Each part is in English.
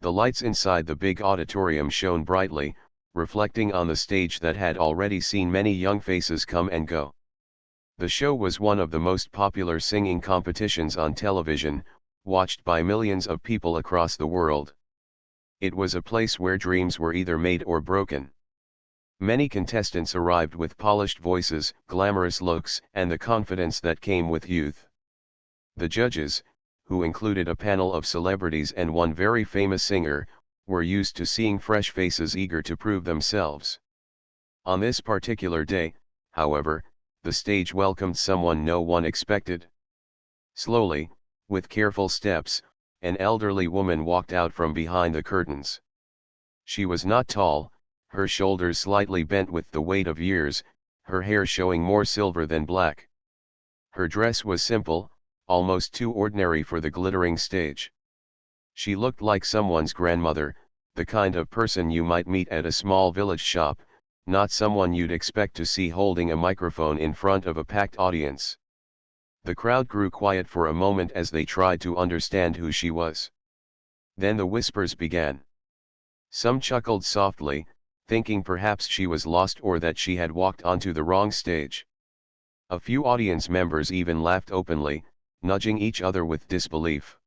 The lights inside the big auditorium shone brightly, reflecting on the stage that had already seen many young faces come and go. The show was one of the most popular singing competitions on television, watched by millions of people across the world. It was a place where dreams were either made or broken. Many contestants arrived with polished voices, glamorous looks, and the confidence that came with youth. The judges, who included a panel of celebrities and one very famous singer, were used to seeing fresh faces eager to prove themselves. On this particular day, however, the stage welcomed someone no one expected. Slowly, with careful steps, an elderly woman walked out from behind the curtains. She was not tall, her shoulders slightly bent with the weight of years, her hair showing more silver than black. Her dress was simple, almost too ordinary for the glittering stage. She looked like someone's grandmother, the kind of person you might meet at a small village shop, not someone you'd expect to see holding a microphone in front of a packed audience. The crowd grew quiet for a moment as they tried to understand who she was. Then the whispers began. Some chuckled softly, thinking perhaps she was lost or that she had walked onto the wrong stage. A few audience members even laughed openly, nudging each other with disbelief.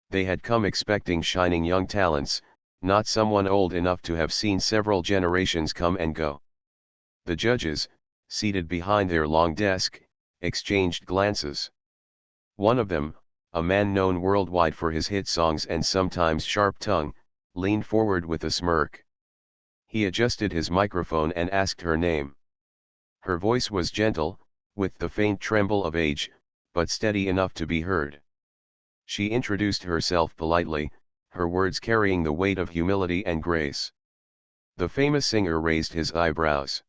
They had come expecting shining young talents, not someone old enough to have seen several generations come and go. The judges, seated behind their long desk, exchanged glances. One of them, a man known worldwide for his hit songs and sometimes sharp tongue, leaned forward with a smirk. He adjusted his microphone and asked her name. Her voice was gentle, with the faint tremble of age, but steady enough to be heard. She introduced herself politely, her words carrying the weight of humility and grace. The famous singer raised his eyebrows.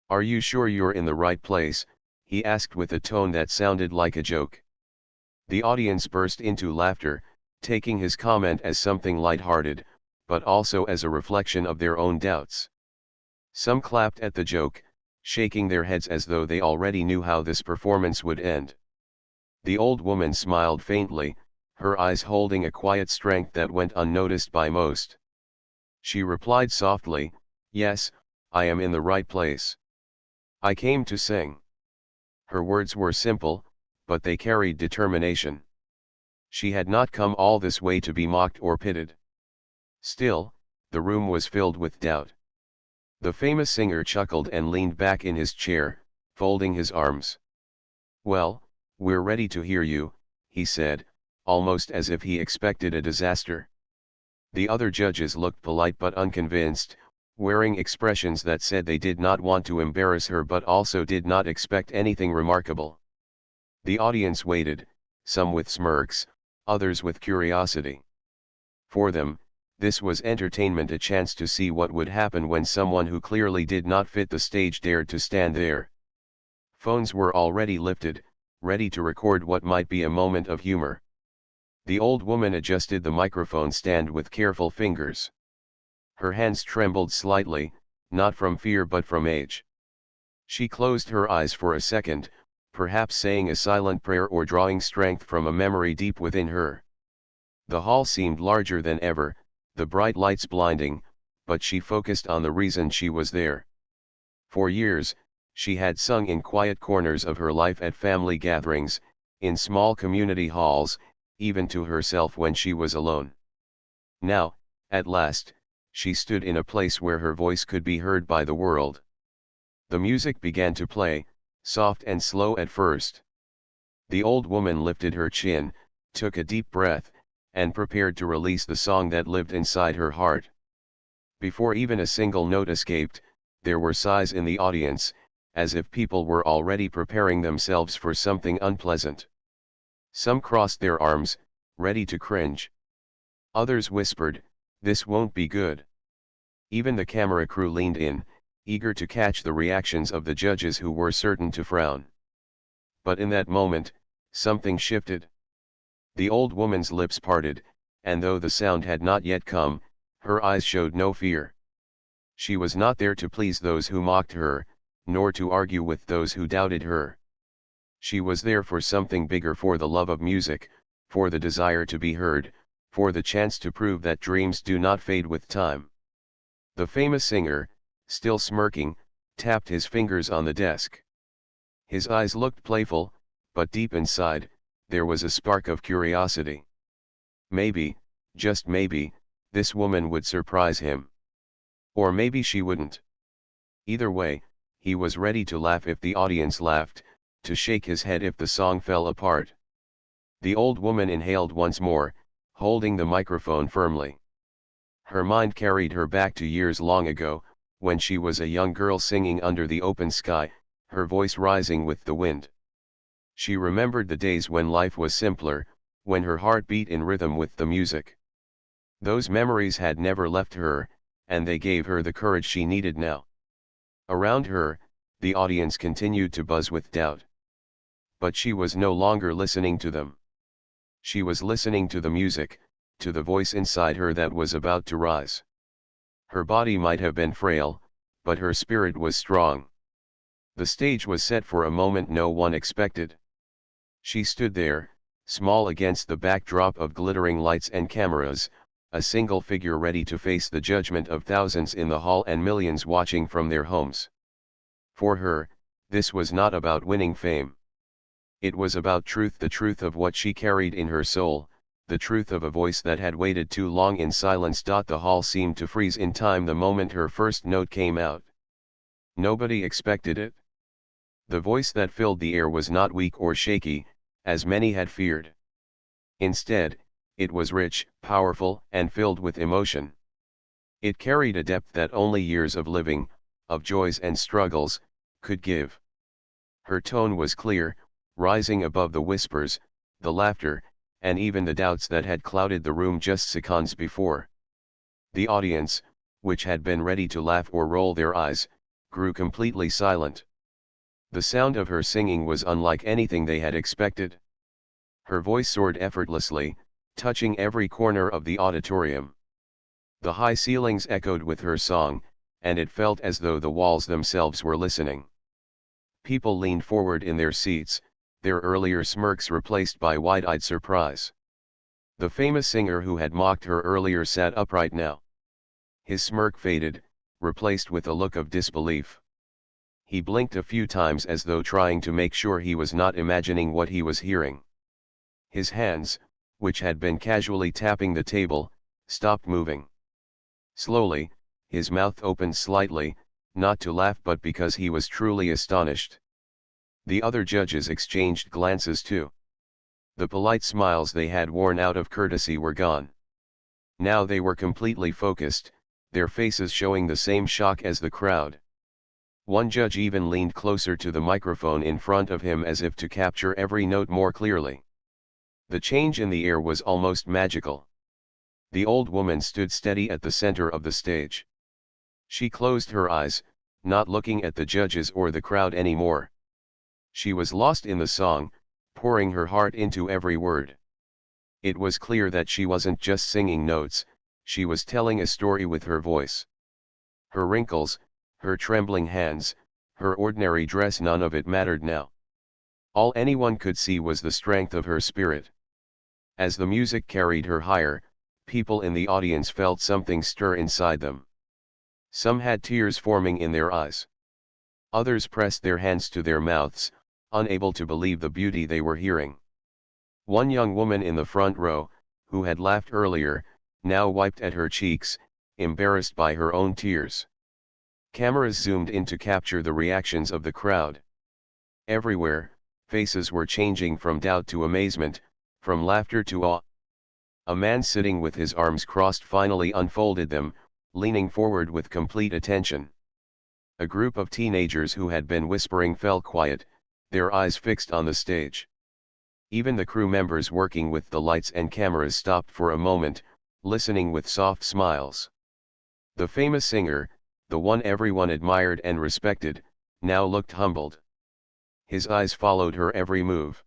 "Are you sure you're in the right place?" he asked with a tone that sounded like a joke. The audience burst into laughter, taking his comment as something light-hearted, but also as a reflection of their own doubts. Some clapped at the joke, shaking their heads as though they already knew how this performance would end. The old woman smiled faintly, her eyes holding a quiet strength that went unnoticed by most. She replied softly, "Yes, I am in the right place. I came to sing." Her words were simple, but they carried determination. She had not come all this way to be mocked or pitied. Still, the room was filled with doubt. The famous singer chuckled and leaned back in his chair, folding his arms. "Well, we're ready to hear you," he said, almost as if he expected a disaster. The other judges looked polite but unconvinced, wearing expressions that said they did not want to embarrass her but also did not expect anything remarkable. The audience waited, some with smirks, others with curiosity. For them, this was entertainment, a chance to see what would happen when someone who clearly did not fit the stage dared to stand there. Phones were already lifted, ready to record what might be a moment of humor. The old woman adjusted the microphone stand with careful fingers. Her hands trembled slightly, not from fear but from age. She closed her eyes for a second, perhaps saying a silent prayer or drawing strength from a memory deep within her. The hall seemed larger than ever, the bright lights blinding, but she focused on the reason she was there. For years, she had sung in quiet corners of her life at family gatherings, in small community halls, even to herself when she was alone. Now, at last, she stood in a place where her voice could be heard by the world. The music began to play, soft and slow at first. The old woman lifted her chin, took a deep breath, and prepared to release the song that lived inside her heart. Before even a single note escaped, there were sighs in the audience, as if people were already preparing themselves for something unpleasant. Some crossed their arms, ready to cringe. Others whispered, "This won't be good." Even the camera crew leaned in, eager to catch the reactions of the judges who were certain to frown. But in that moment, something shifted. The old woman's lips parted, and though the sound had not yet come, her eyes showed no fear. She was not there to please those who mocked her, nor to argue with those who doubted her. She was there for something bigger, for the love of music, for the desire to be heard, for the chance to prove that dreams do not fade with time. The famous singer, still smirking, tapped his fingers on the desk. His eyes looked playful, but deep inside, there was a spark of curiosity. Maybe, just maybe, this woman would surprise him. Or maybe she wouldn't. Either way, he was ready to laugh if the audience laughed, to shake his head if the song fell apart. The old woman inhaled once more, holding the microphone firmly. Her mind carried her back to years long ago, when she was a young girl singing under the open sky, her voice rising with the wind. She remembered the days when life was simpler, when her heart beat in rhythm with the music. Those memories had never left her, and they gave her the courage she needed now. Around her, the audience continued to buzz with doubt. But she was no longer listening to them. She was listening to the music, to the voice inside her that was about to rise. Her body might have been frail, but her spirit was strong. The stage was set for a moment no one expected. She stood there, small against the backdrop of glittering lights and cameras, a single figure ready to face the judgment of thousands in the hall and millions watching from their homes. For her, this was not about winning fame. It was about truth, the truth of what she carried in her soul, the truth of a voice that had waited too long in silence. The hall seemed to freeze in time the moment her first note came out. Nobody expected it. The voice that filled the air was not weak or shaky, as many had feared. Instead, it was rich, powerful, and filled with emotion. It carried a depth that only years of living, of joys and struggles, could give. Her tone was clear, rising above the whispers, the laughter, and even the doubts that had clouded the room just seconds before. The audience, which had been ready to laugh or roll their eyes, grew completely silent. The sound of her singing was unlike anything they had expected. Her voice soared effortlessly, touching every corner of the auditorium. The high ceilings echoed with her song, and it felt as though the walls themselves were listening. People leaned forward in their seats, their earlier smirks replaced by wide-eyed surprise. The famous singer who had mocked her earlier sat upright now. His smirk faded, replaced with a look of disbelief. He blinked a few times as though trying to make sure he was not imagining what he was hearing. His hands, which had been casually tapping the table, stopped moving. Slowly, his mouth opened slightly, not to laugh but because he was truly astonished. The other judges exchanged glances too. The polite smiles they had worn out of courtesy were gone. Now they were completely focused, their faces showing the same shock as the crowd. One judge even leaned closer to the microphone in front of him as if to capture every note more clearly. The change in the air was almost magical. The old woman stood steady at the center of the stage. She closed her eyes, not looking at the judges or the crowd anymore. She was lost in the song, pouring her heart into every word. It was clear that she wasn't just singing notes, she was telling a story with her voice. Her wrinkles, her trembling hands, her ordinary dress, none of it mattered now. All anyone could see was the strength of her spirit. As the music carried her higher, people in the audience felt something stir inside them. Some had tears forming in their eyes. Others pressed their hands to their mouths, unable to believe the beauty they were hearing. One young woman in the front row, who had laughed earlier, now wiped at her cheeks, embarrassed by her own tears. Cameras zoomed in to capture the reactions of the crowd. Everywhere, faces were changing from doubt to amazement, from laughter to awe. A man sitting with his arms crossed finally unfolded them, leaning forward with complete attention. A group of teenagers who had been whispering fell quiet, their eyes fixed on the stage. Even the crew members working with the lights and cameras stopped for a moment, listening with soft smiles. The famous singer, the one everyone admired and respected, now looked humbled. His eyes followed her every move.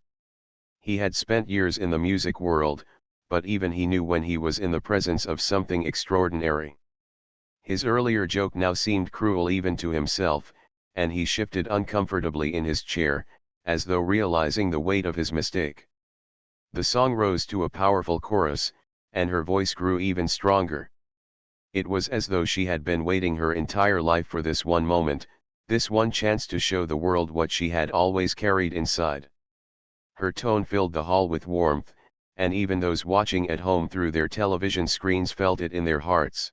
He had spent years in the music world, but even he knew when he was in the presence of something extraordinary. His earlier joke now seemed cruel even to himself, and he shifted uncomfortably in his chair, as though realizing the weight of his mistake. The song rose to a powerful chorus, and her voice grew even stronger. It was as though she had been waiting her entire life for this one moment, this one chance to show the world what she had always carried inside. Her tone filled the hall with warmth, and even those watching at home through their television screens felt it in their hearts.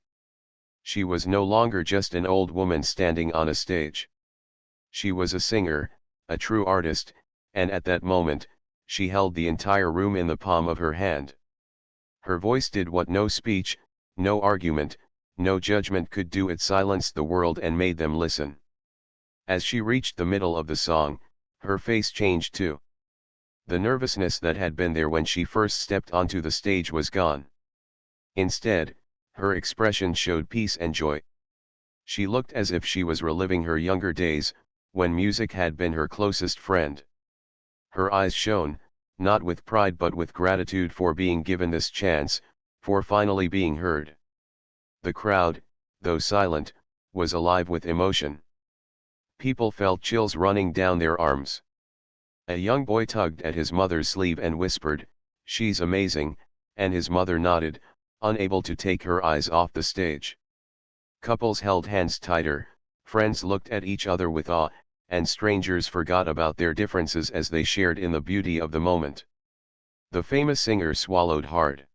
She was no longer just an old woman standing on a stage. She was a singer, a true artist, and at that moment, she held the entire room in the palm of her hand. Her voice did what no speech, no argument, no judgment could do. It silenced the world and made them listen. As she reached the middle of the song, her face changed too. The nervousness that had been there when she first stepped onto the stage was gone. Instead, her expression showed peace and joy. She looked as if she was reliving her younger days, when music had been her closest friend. Her eyes shone, not with pride but with gratitude for being given this chance, for finally being heard. The crowd, though silent, was alive with emotion. People felt chills running down their arms. A young boy tugged at his mother's sleeve and whispered, "She's amazing," and his mother nodded, unable to take her eyes off the stage. Couples held hands tighter, friends looked at each other with awe, and strangers forgot about their differences as they shared in the beauty of the moment. The famous singer swallowed hard.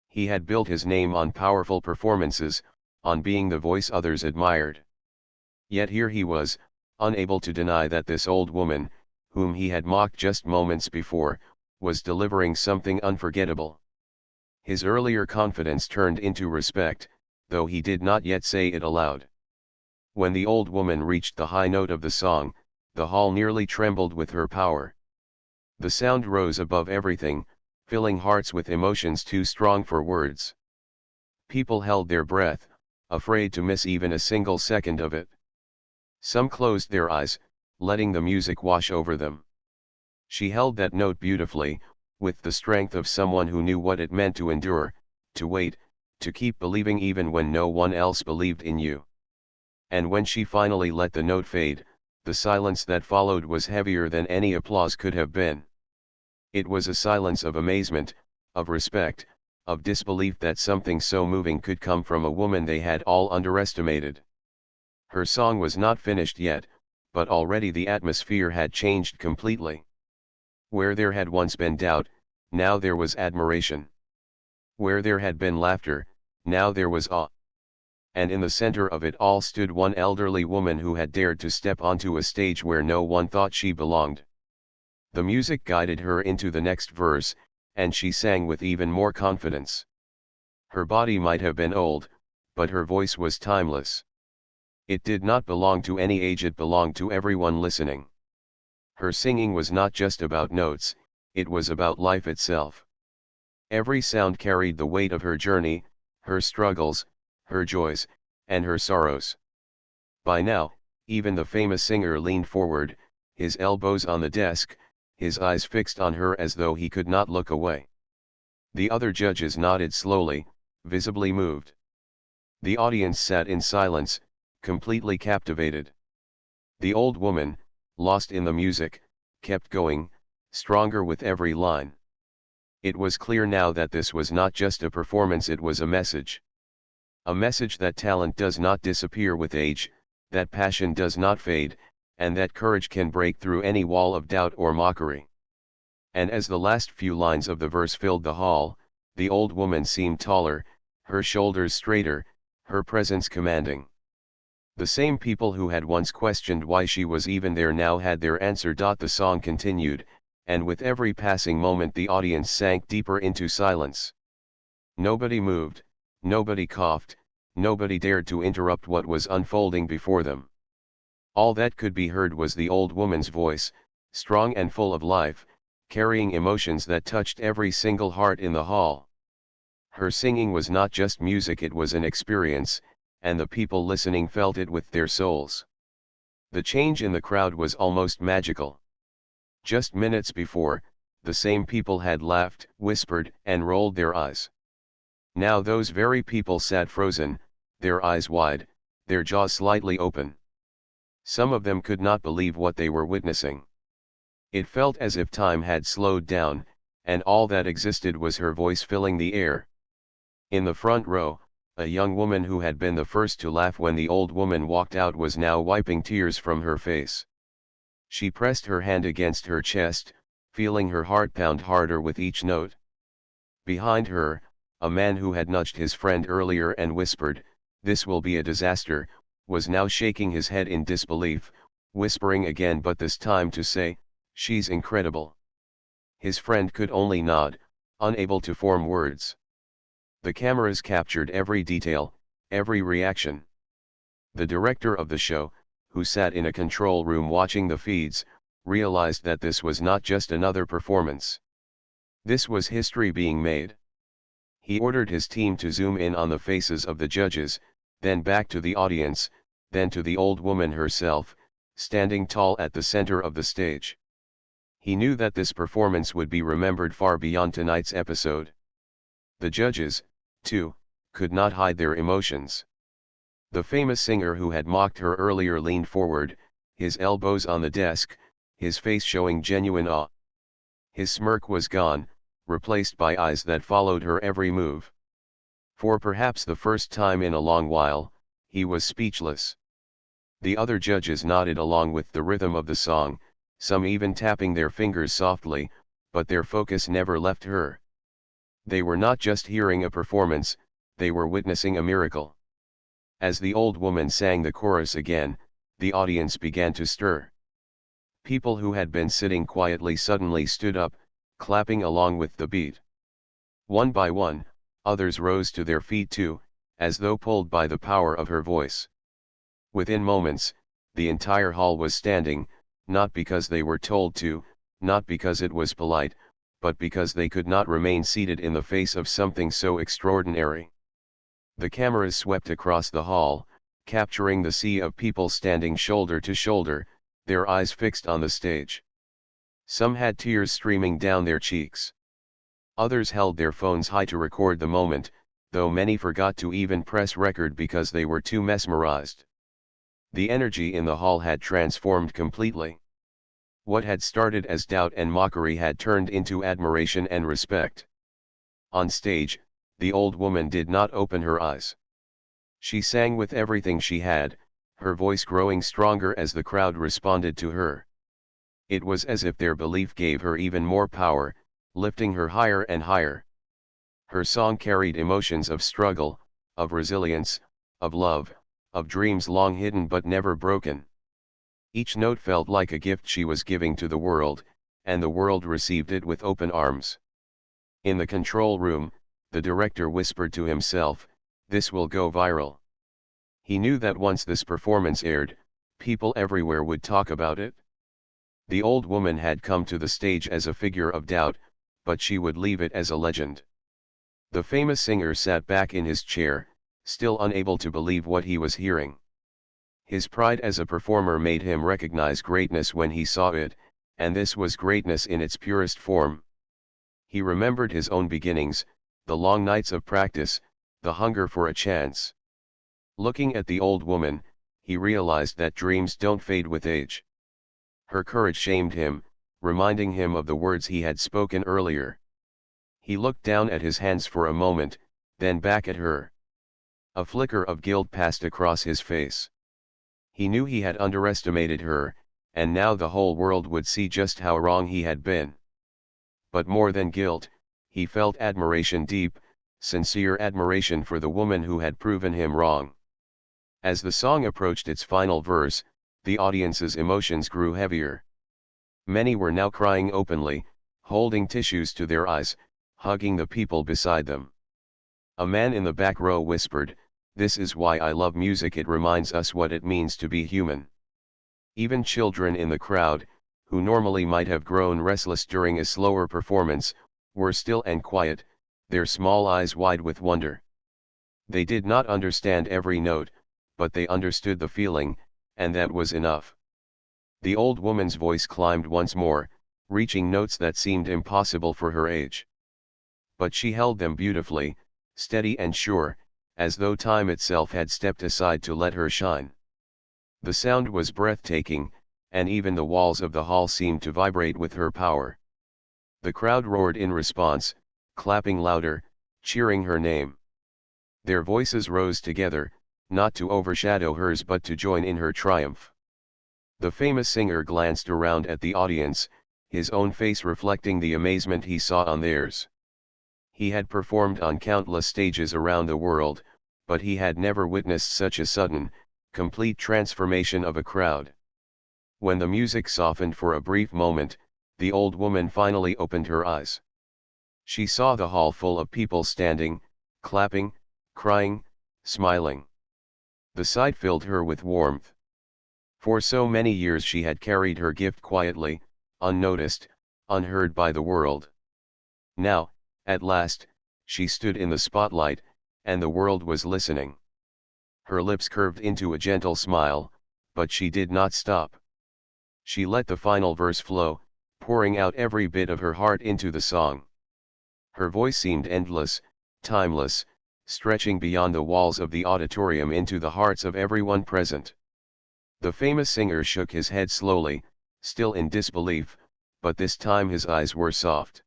He had built his name on powerful performances, on being the voice others admired. Yet here he was, unable to deny that this old woman, whom he had mocked just moments before, was delivering something unforgettable. His earlier confidence turned into respect, though he did not yet say it aloud. When the old woman reached the high note of the song, the hall nearly trembled with her power. The sound rose above everything, filling hearts with emotions too strong for words. People held their breath, afraid to miss even a single second of it. Some closed their eyes, letting the music wash over them. She held that note beautifully, with the strength of someone who knew what it meant to endure, to wait, to keep believing even when no one else believed in you. And when she finally let the note fade, the silence that followed was heavier than any applause could have been. It was a silence of amazement, of respect, of disbelief that something so moving could come from a woman they had all underestimated. Her song was not finished yet, but already the atmosphere had changed completely. Where there had once been doubt, now there was admiration. Where there had been laughter, now there was awe. And in the center of it all stood one elderly woman who had dared to step onto a stage where no one thought she belonged. The music guided her into the next verse, and she sang with even more confidence. Her body might have been old, but her voice was timeless. It did not belong to any age, it belonged to everyone listening. Her singing was not just about notes, it was about life itself. Every sound carried the weight of her journey, her struggles, her joys, and her sorrows. By now, even the famous singer leaned forward, his elbows on the desk, his eyes fixed on her as though he could not look away. The other judges nodded slowly, visibly moved. The audience sat in silence, completely captivated. The old woman, lost in the music, kept going, stronger with every line. It was clear now that this was not just a performance, it was a message. A message that talent does not disappear with age, that passion does not fade, and that courage can break through any wall of doubt or mockery. And as the last few lines of the verse filled the hall, the old woman seemed taller, her shoulders straighter, her presence commanding. The same people who had once questioned why she was even there now had their answer. The song continued, and with every passing moment the audience sank deeper into silence. Nobody moved, nobody coughed, nobody dared to interrupt what was unfolding before them. All that could be heard was the old woman's voice, strong and full of life, carrying emotions that touched every single heart in the hall. Her singing was not just music, it was an experience, and the people listening felt it with their souls. The change in the crowd was almost magical. Just minutes before, the same people had laughed, whispered, and rolled their eyes. Now those very people sat frozen, their eyes wide, their jaws slightly open. Some of them could not believe what they were witnessing. It felt as if time had slowed down, and all that existed was her voice filling the air. In the front row, a young woman who had been the first to laugh when the old woman walked out was now wiping tears from her face. She pressed her hand against her chest, feeling her heart pound harder with each note. Behind her, a man who had nudged his friend earlier and whispered, "This will be a disaster," was now shaking his head in disbelief, whispering again but this time to say, "She's incredible." His friend could only nod, unable to form words. The cameras captured every detail, every reaction. The director of the show, who sat in a control room watching the feeds, realized that this was not just another performance. This was history being made. He ordered his team to zoom in on the faces of the judges, then back to the audience, then to the old woman herself, standing tall at the center of the stage. He knew that this performance would be remembered far beyond tonight's episode. The judges, too, could not hide their emotions. The famous singer who had mocked her earlier leaned forward, his elbows on the desk, his face showing genuine awe. His smirk was gone, replaced by eyes that followed her every move. For perhaps the first time in a long while, he was speechless. The other judges nodded along with the rhythm of the song, some even tapping their fingers softly, but their focus never left her. They were not just hearing a performance, they were witnessing a miracle. As the old woman sang the chorus again, the audience began to stir. People who had been sitting quietly suddenly stood up, clapping along with the beat. One by one, others rose to their feet too, as though pulled by the power of her voice. Within moments, the entire hall was standing, not because they were told to, not because it was polite, but because they could not remain seated in the face of something so extraordinary. The cameras swept across the hall, capturing the sea of people standing shoulder to shoulder, their eyes fixed on the stage. Some had tears streaming down their cheeks. Others held their phones high to record the moment, though many forgot to even press record because they were too mesmerized. The energy in the hall had transformed completely. What had started as doubt and mockery had turned into admiration and respect. On stage, the old woman did not open her eyes. She sang with everything she had, her voice growing stronger as the crowd responded to her. It was as if their belief gave her even more power, lifting her higher and higher. Her song carried emotions of struggle, of resilience, of love, of dreams long hidden but never broken. Each note felt like a gift she was giving to the world, and the world received it with open arms. In the control room, the director whispered to himself, "This will go viral." He knew that once this performance aired, people everywhere would talk about it. The old woman had come to the stage as a figure of doubt, but she would leave it as a legend. The famous singer sat back in his chair, still unable to believe what he was hearing. His pride as a performer made him recognize greatness when he saw it, and this was greatness in its purest form. He remembered his own beginnings, the long nights of practice, the hunger for a chance. Looking at the old woman, he realized that dreams don't fade with age. Her courage shamed him, reminding him of the words he had spoken earlier. He looked down at his hands for a moment, then back at her. A flicker of guilt passed across his face. He knew he had underestimated her, and now the whole world would see just how wrong he had been. But more than guilt, he felt admiration, deep, sincere admiration for the woman who had proven him wrong. As the song approached its final verse, the audience's emotions grew heavier. Many were now crying openly, holding tissues to their eyes, hugging the people beside them. A man in the back row whispered, "This is why I love music, it reminds us what it means to be human." Even children in the crowd, who normally might have grown restless during a slower performance, were still and quiet, their small eyes wide with wonder. They did not understand every note, but they understood the feeling, and that was enough. The old woman's voice climbed once more, reaching notes that seemed impossible for her age. But she held them beautifully, steady and sure, as though time itself had stepped aside to let her shine. The sound was breathtaking, and even the walls of the hall seemed to vibrate with her power. The crowd roared in response, clapping louder, cheering her name. Their voices rose together, not to overshadow hers but to join in her triumph. The famous singer glanced around at the audience, his own face reflecting the amazement he saw on theirs. He had performed on countless stages around the world, but he had never witnessed such a sudden, complete transformation of a crowd. When the music softened for a brief moment, the old woman finally opened her eyes. She saw the hall full of people standing, clapping, crying, smiling. The sight filled her with warmth. For so many years she had carried her gift quietly, unnoticed, unheard by the world. Now, at last, she stood in the spotlight, and the world was listening. Her lips curved into a gentle smile, but she did not stop. She let the final verse flow, pouring out every bit of her heart into the song. Her voice seemed endless, timeless, stretching beyond the walls of the auditorium into the hearts of everyone present. The famous singer shook his head slowly, still in disbelief, but this time his eyes were soft.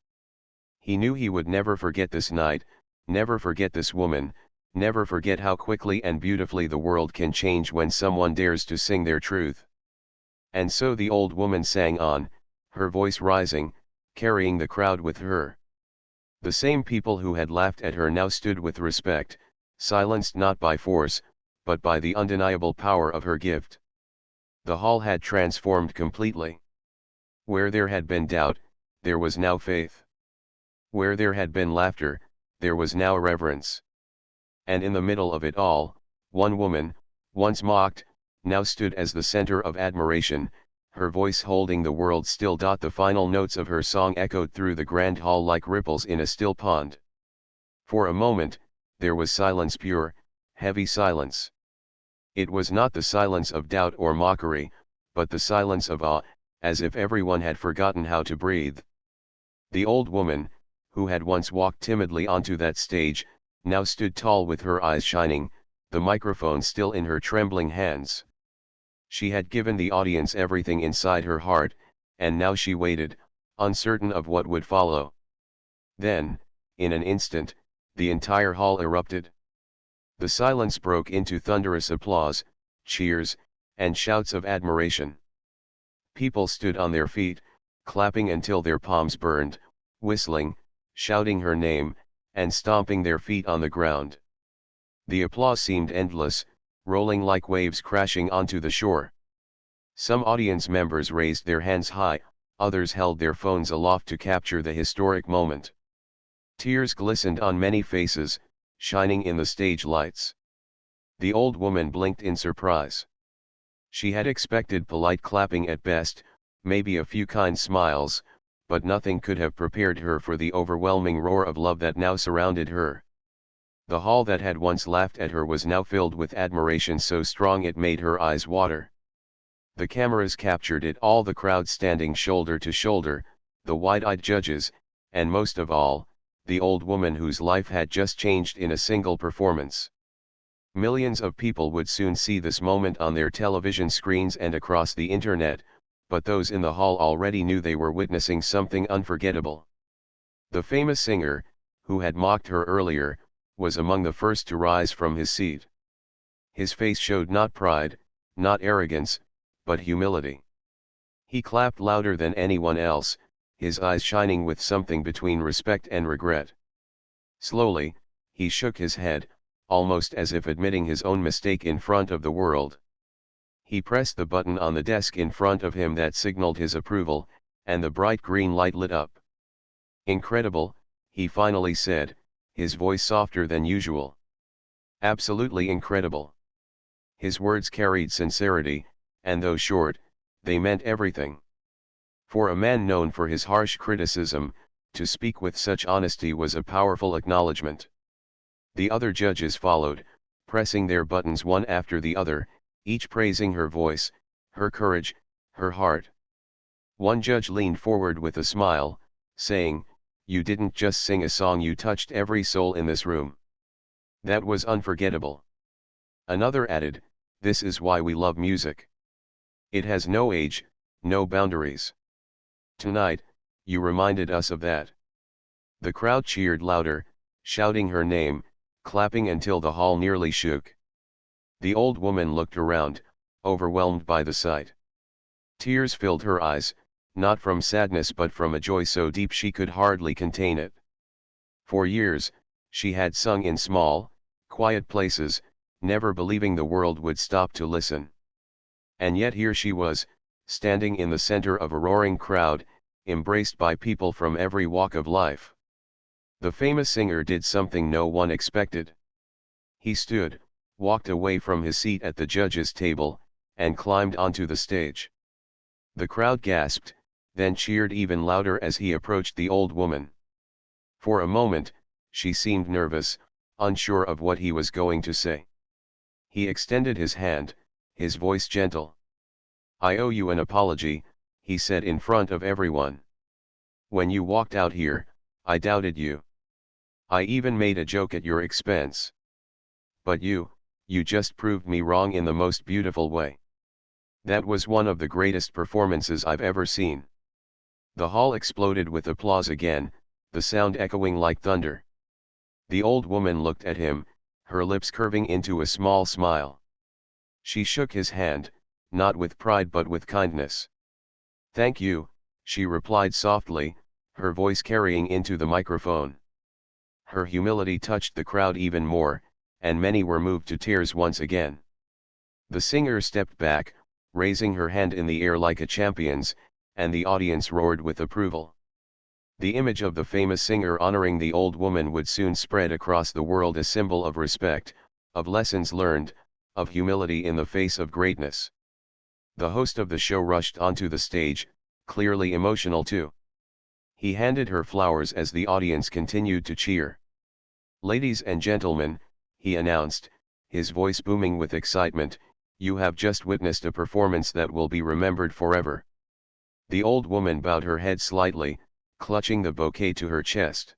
He knew he would never forget this night, never forget this woman, never forget how quickly and beautifully the world can change when someone dares to sing their truth. And so the old woman sang on, her voice rising, carrying the crowd with her. The same people who had laughed at her now stood with respect, silenced not by force, but by the undeniable power of her gift. The hall had transformed completely. Where there had been doubt, there was now faith. Where there had been laughter, there was now reverence. And in the middle of it all, one woman, once mocked, now stood as the center of admiration, her voice holding the world still. The final notes of her song echoed through the grand hall like ripples in a still pond. For a moment, there was silence, pure, heavy silence. It was not the silence of doubt or mockery, but the silence of awe, as if everyone had forgotten how to breathe. The old woman, who had once walked timidly onto that stage, now stood tall with her eyes shining, the microphone still in her trembling hands. She had given the audience everything inside her heart, and now she waited, uncertain of what would follow. Then, in an instant, the entire hall erupted. The silence broke into thunderous applause, cheers, and shouts of admiration. People stood on their feet, clapping until their palms burned, whistling, shouting her name, and stomping their feet on the ground. The applause seemed endless, rolling like waves crashing onto the shore. Some audience members raised their hands high, others held their phones aloft to capture the historic moment. Tears glistened on many faces, shining in the stage lights. The old woman blinked in surprise. She had expected polite clapping at best, maybe a few kind smiles, but nothing could have prepared her for the overwhelming roar of love that now surrounded her. The hall that had once laughed at her was now filled with admiration so strong it made her eyes water. The cameras captured it all, the crowd standing shoulder to shoulder, the wide-eyed judges, and most of all, the old woman whose life had just changed in a single performance. Millions of people would soon see this moment on their television screens and across the internet, but those in the hall already knew they were witnessing something unforgettable. The famous singer, who had mocked her earlier, was among the first to rise from his seat. His face showed not pride, not arrogance, but humility. He clapped louder than anyone else, his eyes shining with something between respect and regret. Slowly, he shook his head, almost as if admitting his own mistake in front of the world. He pressed the button on the desk in front of him that signaled his approval, and the bright green light lit up. "Incredible," he finally said, his voice softer than usual. "Absolutely incredible." His words carried sincerity, and though short, they meant everything. For a man known for his harsh criticism, to speak with such honesty was a powerful acknowledgement. The other judges followed, pressing their buttons one after the other, each praising her voice, her courage, her heart. One judge leaned forward with a smile, saying, "You didn't just sing a song, you touched every soul in this room. That was unforgettable." Another added, "This is why we love music. It has no age, no boundaries. Tonight, you reminded us of that." The crowd cheered louder, shouting her name, clapping until the hall nearly shook. The old woman looked around, overwhelmed by the sight. Tears filled her eyes, not from sadness but from a joy so deep she could hardly contain it. For years, she had sung in small, quiet places, never believing the world would stop to listen. And yet here she was, standing in the center of a roaring crowd, embraced by people from every walk of life. The famous singer did something no one expected. He stood, walked away from his seat at the judges' table, and climbed onto the stage. The crowd gasped, then cheered even louder as he approached the old woman. For a moment, she seemed nervous, unsure of what he was going to say. He extended his hand, his voice gentle. "I owe you an apology," he said in front of everyone. "When you walked out here, I doubted you. I even made a joke at your expense. But you just proved me wrong in the most beautiful way. That was one of the greatest performances I've ever seen." The hall exploded with applause again, the sound echoing like thunder. The old woman looked at him, her lips curving into a small smile. She shook his hand, not with pride but with kindness. "Thank you," she replied softly, her voice carrying into the microphone. Her humility touched the crowd even more, and many were moved to tears once again. The singer stepped back, raising her hand in the air like a champion's, and the audience roared with approval. The image of the famous singer honoring the old woman would soon spread across the world, a symbol of respect, of lessons learned, of humility in the face of greatness. The host of the show rushed onto the stage, clearly emotional too. He handed her flowers as the audience continued to cheer. "Ladies and gentlemen," he announced, his voice booming with excitement, "you have just witnessed a performance that will be remembered forever." The old woman bowed her head slightly, clutching the bouquet to her chest.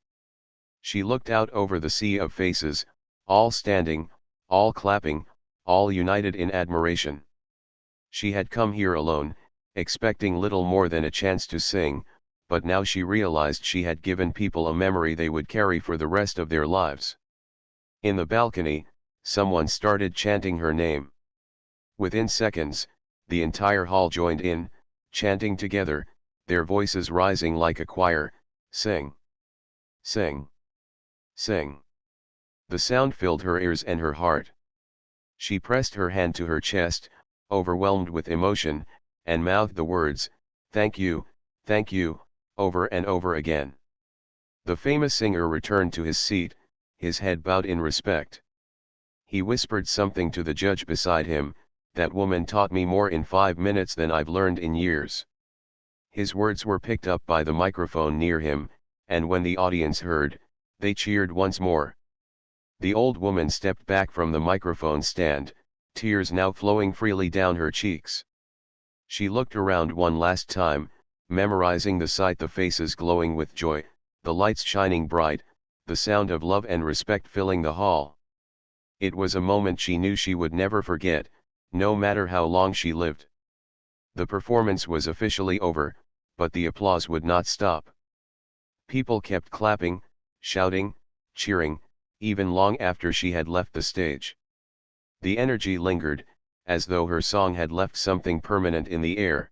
She looked out over the sea of faces, all standing, all clapping, all united in admiration. She had come here alone, expecting little more than a chance to sing, but now she realized she had given people a memory they would carry for the rest of their lives. In the balcony, someone started chanting her name. Within seconds, the entire hall joined in, chanting together, their voices rising like a choir, "Sing! Sing! Sing!" The sound filled her ears and her heart. She pressed her hand to her chest, overwhelmed with emotion, and mouthed the words, thank you," over and over again. The famous singer returned to his seat, his head bowed in respect. He whispered something to the judge beside him, "That woman taught me more in 5 minutes than I've learned in years." His words were picked up by the microphone near him, and when the audience heard, they cheered once more. The old woman stepped back from the microphone stand, tears now flowing freely down her cheeks. She looked around one last time, memorizing the sight, the faces glowing with joy, the lights shining bright, the sound of love and respect filling the hall. It was a moment she knew she would never forget, no matter how long she lived. The performance was officially over, but the applause would not stop. People kept clapping, shouting, cheering, even long after she had left the stage. The energy lingered, as though her song had left something permanent in the air.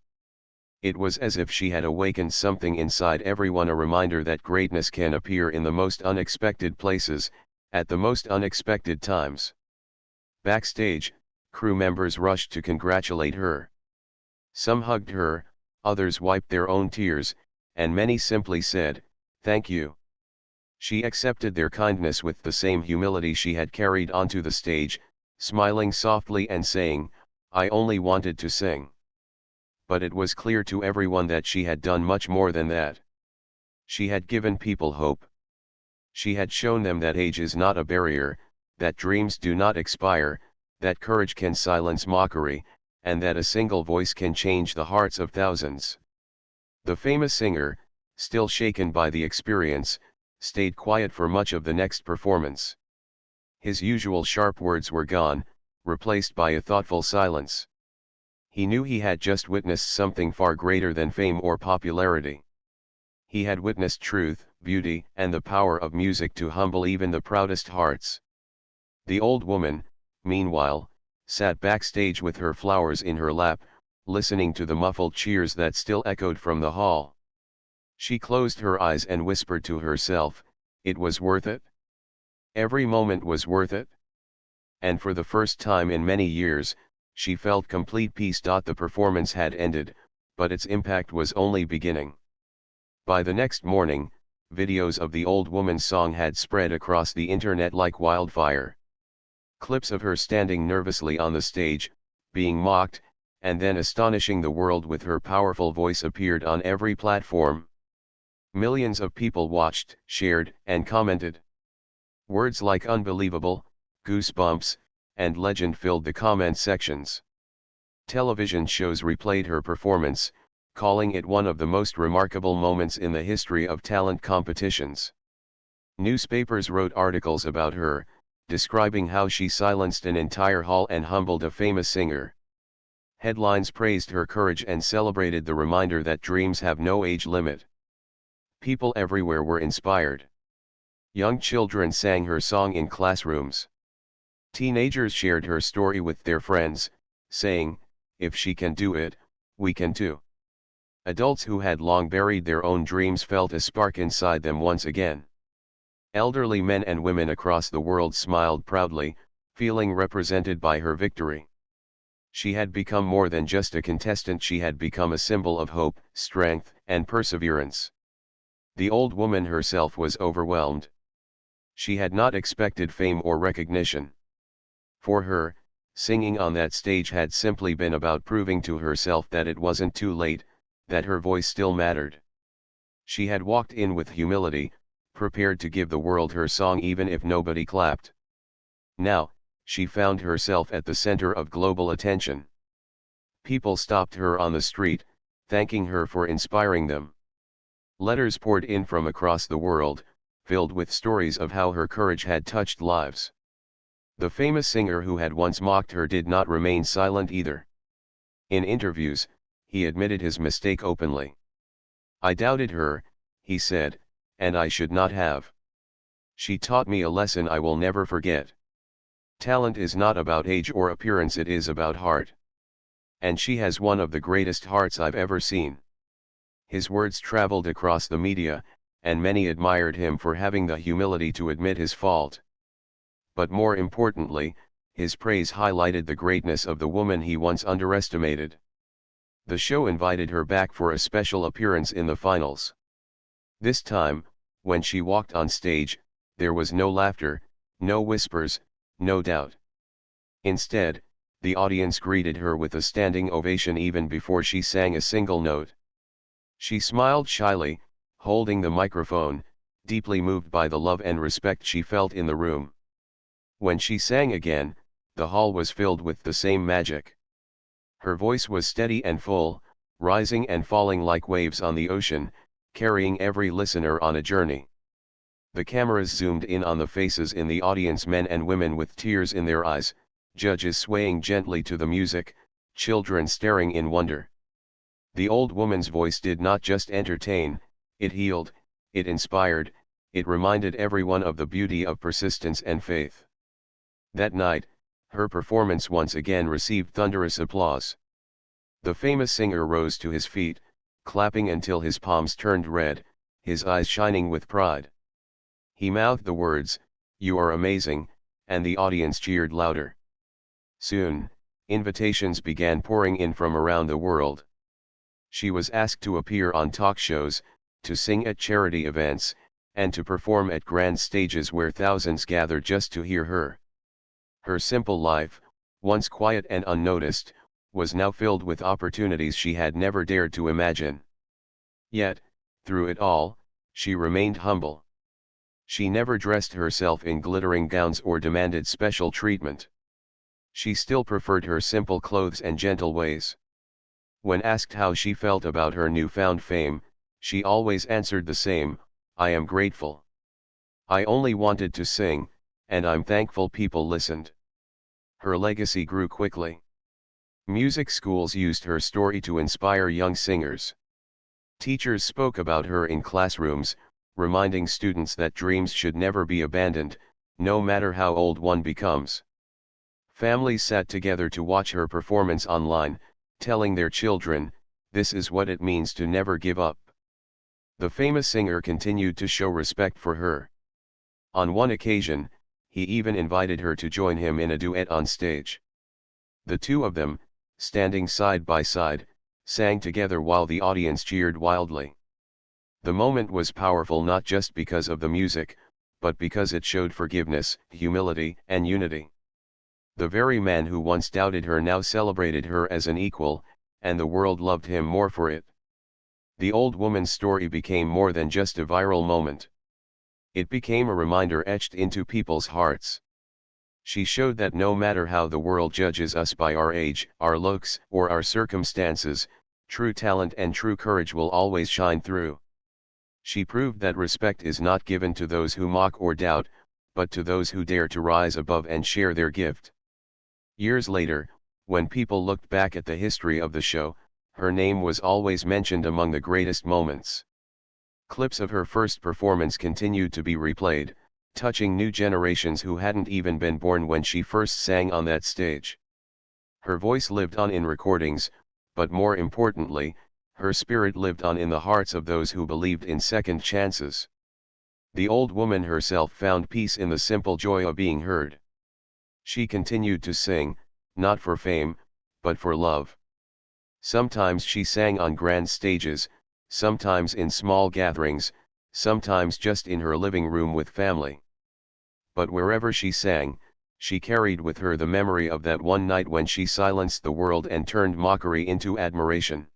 It was as if she had awakened something inside everyone, a reminder that greatness can appear in the most unexpected places, at the most unexpected times. Backstage, crew members rushed to congratulate her. Some hugged her, others wiped their own tears, and many simply said, "Thank you." She accepted their kindness with the same humility she had carried onto the stage, smiling softly and saying, "I only wanted to sing." But it was clear to everyone that she had done much more than that. She had given people hope. She had shown them that age is not a barrier, that dreams do not expire, that courage can silence mockery, and that a single voice can change the hearts of thousands. The famous singer, still shaken by the experience, stayed quiet for much of the next performance. His usual sharp words were gone, replaced by a thoughtful silence. He knew he had just witnessed something far greater than fame or popularity. He had witnessed truth, beauty, and the power of music to humble even the proudest hearts. The old woman, meanwhile, sat backstage with her flowers in her lap, listening to the muffled cheers that still echoed from the hall. She closed her eyes and whispered to herself, "It was worth it. Every moment was worth it." And for the first time in many years, she felt complete peace. The performance had ended, but its impact was only beginning. By the next morning, videos of the old woman's song had spread across the internet like wildfire. Clips of her standing nervously on the stage, being mocked, and then astonishing the world with her powerful voice appeared on every platform. Millions of people watched, shared, and commented. Words like unbelievable, goosebumps, and legend filled the comment sections. Television shows replayed her performance, calling it one of the most remarkable moments in the history of talent competitions. Newspapers wrote articles about her, describing how she silenced an entire hall and humbled a famous singer. Headlines praised her courage and celebrated the reminder that dreams have no age limit. People everywhere were inspired. Young children sang her song in classrooms. Teenagers shared her story with their friends, saying, "If she can do it, we can too." Adults who had long buried their own dreams felt a spark inside them once again. Elderly men and women across the world smiled proudly, feeling represented by her victory. She had become more than just a contestant. She had become a symbol of hope, strength, and perseverance. The old woman herself was overwhelmed. She had not expected fame or recognition. For her, singing on that stage had simply been about proving to herself that it wasn't too late, that her voice still mattered. She had walked in with humility, prepared to give the world her song even if nobody clapped. Now, she found herself at the center of global attention. People stopped her on the street, thanking her for inspiring them. Letters poured in from across the world, filled with stories of how her courage had touched lives. The famous singer who had once mocked her did not remain silent either. In interviews, he admitted his mistake openly. "I doubted her," he said, "and I should not have. She taught me a lesson I will never forget. Talent is not about age or appearance, it is about heart. And she has one of the greatest hearts I've ever seen." His words traveled across the media, and many admired him for having the humility to admit his fault. But more importantly, his praise highlighted the greatness of the woman he once underestimated. The show invited her back for a special appearance in the finals. This time, when she walked on stage, there was no laughter, no whispers, no doubt. Instead, the audience greeted her with a standing ovation even before she sang a single note. She smiled shyly, holding the microphone, deeply moved by the love and respect she felt in the room. When she sang again, the hall was filled with the same magic. Her voice was steady and full, rising and falling like waves on the ocean, carrying every listener on a journey. The cameras zoomed in on the faces in the audience, men and women with tears in their eyes, judges swaying gently to the music, children staring in wonder. The old woman's voice did not just entertain, it healed, it inspired, it reminded everyone of the beauty of persistence and faith. That night, her performance once again received thunderous applause. The famous singer rose to his feet, clapping until his palms turned red, his eyes shining with pride. He mouthed the words, "You are amazing," and the audience cheered louder. Soon, invitations began pouring in from around the world. She was asked to appear on talk shows, to sing at charity events, and to perform at grand stages where thousands gathered just to hear her. Her simple life, once quiet and unnoticed, was now filled with opportunities she had never dared to imagine. Yet, through it all, she remained humble. She never dressed herself in glittering gowns or demanded special treatment. She still preferred her simple clothes and gentle ways. When asked how she felt about her newfound fame, she always answered the same, "I am grateful. I only wanted to sing, and I'm thankful people listened." Her legacy grew quickly. Music schools used her story to inspire young singers. Teachers spoke about her in classrooms, reminding students that dreams should never be abandoned, no matter how old one becomes. Families sat together to watch her performance online, telling their children, "This is what it means to never give up." The famous singer continued to show respect for her. On one occasion, he even invited her to join him in a duet on stage. The two of them, standing side by side, sang together while the audience cheered wildly. The moment was powerful not just because of the music, but because it showed forgiveness, humility, and unity. The very man who once doubted her now celebrated her as an equal, and the world loved him more for it. The old woman's story became more than just a viral moment. It became a reminder etched into people's hearts. She showed that no matter how the world judges us by our age, our looks, or our circumstances, true talent and true courage will always shine through. She proved that respect is not given to those who mock or doubt, but to those who dare to rise above and share their gift. Years later, when people looked back at the history of the show, her name was always mentioned among the greatest moments. Clips of her first performance continued to be replayed, touching new generations who hadn't even been born when she first sang on that stage. Her voice lived on in recordings, but more importantly, her spirit lived on in the hearts of those who believed in second chances. The old woman herself found peace in the simple joy of being heard. She continued to sing, not for fame, but for love. Sometimes she sang on grand stages, sometimes in small gatherings, sometimes just in her living room with family. But wherever she sang, she carried with her the memory of that one night when she silenced the world and turned mockery into admiration.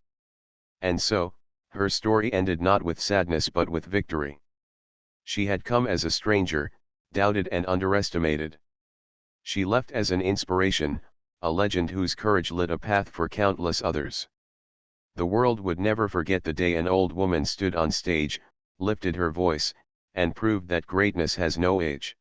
And so, her story ended not with sadness but with victory. She had come as a stranger, doubted and underestimated. She left as an inspiration, a legend whose courage lit a path for countless others. The world would never forget the day an old woman stood on stage, lifted her voice, and proved that greatness has no age.